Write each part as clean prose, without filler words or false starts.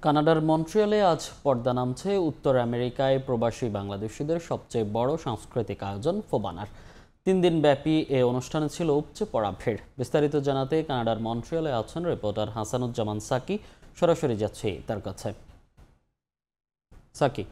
কানাডার মন্ট্রিয়ালে আজ পর্দা নামছে উত্তর আমেরিকায় প্রবাসী বাংলাদেশিদের সবচেয়ে বড় সাংস্কৃতিক আয়োজন ফোবানার। ৩ দিন ব্যাপী এ অনুষ্ঠানে ছিল উপচে পড়া ভিড়। বিস্তারিত জানাতে কানাডার মন্ট্রিয়ালে আছেন রিপোর্টার হাসানুজ্জামান সাকি। সরাসরি যাচ্ছি তার কাছে। সাকি,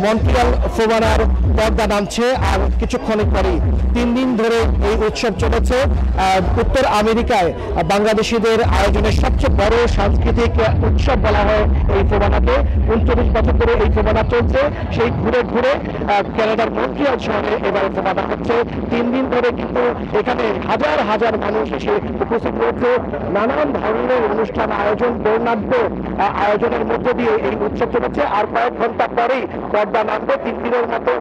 মন্ট্রিয়াল ফোবানার পর্দা নামছে আর কিছুক্ষণের পরেই ৩ দিন ধরে এই উৎসব চলেছে। উত্তর আমেরিকায় বাংলাদেশিদের আয়োজনের সবচেয়ে বড় সাংস্কৃতিক উৎসব বলা হয় এই ফোবানাকে। ৩৯ বছর ধরে এই ফোবানা চলছে। সেই ঘুরে ঘুরে কানাডার মন্ট্রিয়াল শহরে এবারে ফোবানা হচ্ছে। ৩ দিন ধরে কিন্তু এখানে হাজার হাজার মানুষ এসে উপস্থিত রয়েছে। নানান ধরনের অনুষ্ঠান আয়োজন, বর্ণাঢ্য আয়োজনের মধ্যে দিয়ে এই উৎসব চলেছে। আর কয়েক ঘন্টা পরেই পর্দা নামবে। ৩ দিনের মতো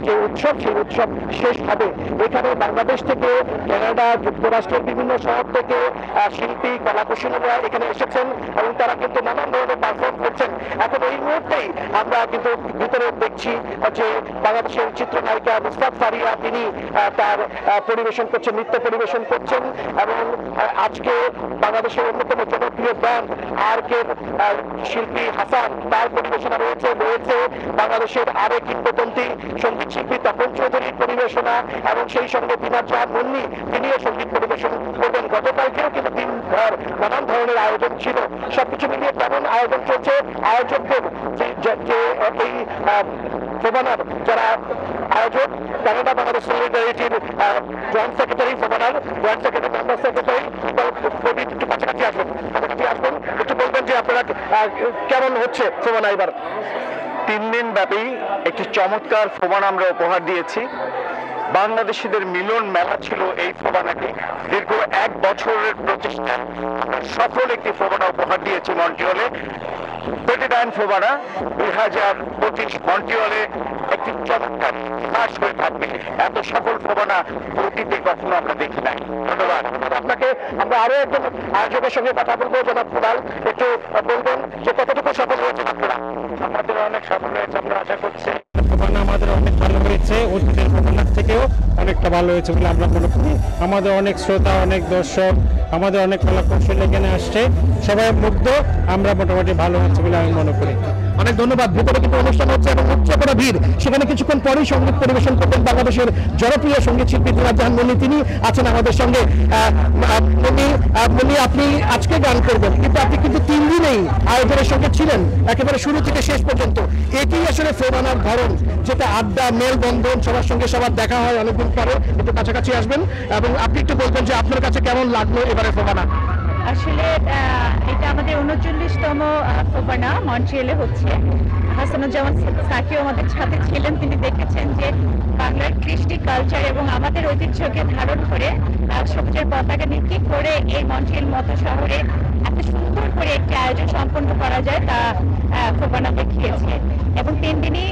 যে উৎসব, সেই উৎসব শেষ হবে। এখানে বাংলাদেশ থেকে, কানাডা, যুক্তরাষ্ট্রের বিভিন্ন শহর থেকে শিল্পী, কলাকুশলীরা এখানে এসেছেন এবং তারা কিন্তু নানান ধরনের পারফর্ম করছেন। এখন এই মুহূর্তেই আমরা কিন্তু ভিতরে দেখছি যে বাংলাদেশের চিত্রনায়িকা নুসরাত ফারিয়া তিনি তার পরিবেশন করছেন, নৃত্য পরিবেশন করছেন। এবং আজকে বাংলাদেশের অন্যতম জনপ্রিয় ব্যান্ড আরকে শিল্পী হাসান, তার পরিবেশনা রয়েছে বাংলাদেশের আরেক কিংবদন্তি সঙ্গীত শিল্পী তপন চৌধুরীর পরিবেশনা, এবং সেই সঙ্গে দিনার জাহান মুন্নি তিনিও সঙ্গীত পরিবেশন করবেন। গতকালকেও কিন্তু দিনভর নানান ধরনের আয়োজন ছিল। সবকিছু মিলিয়ে কেমন আয়োজন চলছে, আয়োজকদের যে এই ফোবানার যারা আয়োজক, কানাডা বাংলাদেশ সলিডারিটির জয়েন্ট সেক্রেটারি, ফোবানার জয়েন্ট সেক্রেটারি, মেম্বার সেক্রেটারি একটু কাছাকাছি আসবেন, একটু বলবেন যে আপনারা কেমন হচ্ছে ফোবানা এবার? ৩ দিন ব্যাপী একটি চমৎকার ফোবানা আমরা উপহার দিয়েছি। বাংলাদেশিদের মিলন মেলা ছিল এই ফোবানাকে। দীর্ঘ ১ বছরের প্রচেষ্টা আমরা সফল একটি ফোবানা উপহার দিয়েছি মন্ট্রিয়লে। 39 ফোবানা ২০২৫ মন্ট্রিয়লে একটি চমৎকার ইতিহাস হয়ে থাকবে। এত সফল ফোবানা অতীতে কখনো আমরা দেখি নাই। ধন্যবাদ আপনাকে। আমরা আরো একজন আয়োজকের সঙ্গে কথা বলবো, জনাব ফুলাল, একটু বলবেন যে কতটুকু সফল হয়েছে আপনারা? আমাদের অনেক সফল হয়েছে, আমরা আশা করছি। আমাদের অনেক ভালো হয়েছে, অতীতের ফোবানার থেকেও অনেকটা ভালো হয়েছে বলে আমরা মনে করি। আমাদের অনেক শ্রোতা, অনেক দর্শক, আমাদের অনেক কলাকৌশল এখানে আসছে, সবাই মুগ্ধ। আমরা মোটামুটি ভালো হচ্ছে বলে আমি মনে করি। অনেক ধন্যবাদ। ভিতরে কিন্তু অনুষ্ঠান হচ্ছে এবং উপচে পড়া ভিড়। সেখানে কিছুক্ষণ পরেই সঙ্গীত পরিবেশন করবেন বাংলাদেশের জনপ্রিয় সঙ্গীত শিল্পী দিনার জাহান মুন্নি, তিনি আছেন আমাদের সঙ্গে। মুন্নি, আপনি আজকে গান করবেন, কিন্তু আপনি কিন্তু ৩ দিনেই আয়োজনের সঙ্গে ছিলেন, একেবারে শুরু থেকে শেষ পর্যন্ত। এটি আসলে ফোবানার ধরন, যেটা আড্ডা, মেলবন্ধন, সবার সঙ্গে সবার দেখা হয় অনেকদিন পরে। একটু কাছাকাছি আসবেন এবং আপনি একটু বলবেন যে আপনার কাছে কেমন লাগলো এবারে ফোবানা? আসলে এটা আমাদের ৩৯তম ফোবানা মন্ট্রিয়ালে হচ্ছে। হাসানুজ্জামান সাকিও আমাদের সাথে ছিলেন। তিনি দেখেছেন যে বাংলার কৃষ্টি, কালচার এবং আমাদের ঐতিহ্যকে ধারণ করে সবচেয়ে পতাকা নিয়ে কি করে এই মন্ট্রিয়াল মতো শহরে এত সুন্দর করে একটি আয়োজন সম্পন্ন করা যায় তা ফোবানা দেখিয়েছে। এবং ৩ দিনই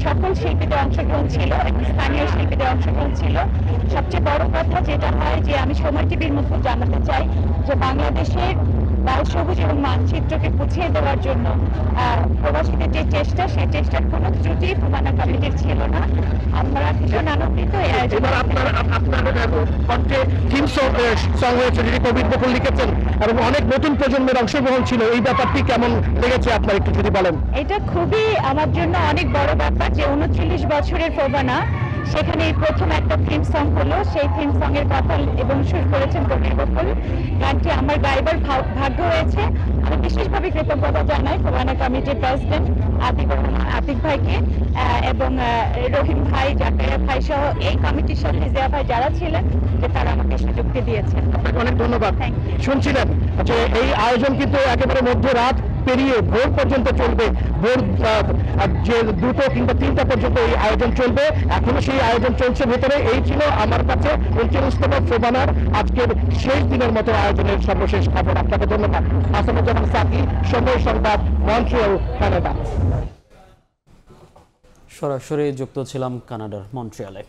সকল শিল্পীদের অংশগ্রহণ ছিল, স্থানীয় শিল্পীদের অংশগ্রহণ ছিল। সবচেয়ে বড় কথা যেটা হয় যে আমি সময় টিভির মতো জানাতে চাই যে বাংলাদেশের লাল সবুজ এবং মানচিত্রকে বুঝিয়ে দেওয়ার জন্য প্রবাসীদের যে চেষ্টা, সেই চেষ্টার কোনো ত্রুটি ফোবানা কমিটির ছিল না। আমরা ভীষণ আনন্দিত এই আয়োজন। থিম সং হয়েছে, যেটি কবির বকুল লিখেছেন, এবং অনেক নতুন প্রজন্মের অংশগ্রহণ ছিল। এই ব্যাপারটি কেমন লেগেছে আপনার, একটু যদি বলেন? এটা খুবই আমার জন্য অনেক বড় ব্যাপার যে ৩৯ বছরের ফোবানা, সেখানে প্রথম একটা থিম সং হলো। সেই থিম সং এর কথা এবং সুর করেছেন কবির বকুল। গানটি আমার গাইবার ভাগ্য হয়েছে। আমি বিশেষভাবে কৃতজ্ঞতা জানাই ফোবানা কমিটির প্রেসিডেন্ট আতিক ভাইকে এবং রহিম ভাই, জাকারিয়া ভাই সহ এই কমিটির সাথে জিয়া ভাই যারা ছিলেন, যে তারা আমাকে সুযোগটি দিয়েছেন। আপনাকে অনেক ধন্যবাদ। শুনছিলেন যে এই আয়োজন কিন্তু একেবারে মধ্যরাত পেরিয়ে ভোর পর্যন্ত চলবে। ভোর যে 2টো কিংবা 3টা পর্যন্ত এই আয়োজন চলবে। এখনো সেই আয়োজন চলছে ভেতরে। এই ছিল আমার কাছে ৩৯তম ফোবানার আজকের শেষ দিনের মতো আয়োজনের সর্বশেষ খবর। আপনাকে ধন্যবাদ। হাসানুজ্জামান সাকি, সময় সংবাদ, মন্ট্রিয়াল, কানাডা। সরাসরি যুক্ত ছিলাম কানাডার মন্ট্রিয়ালে।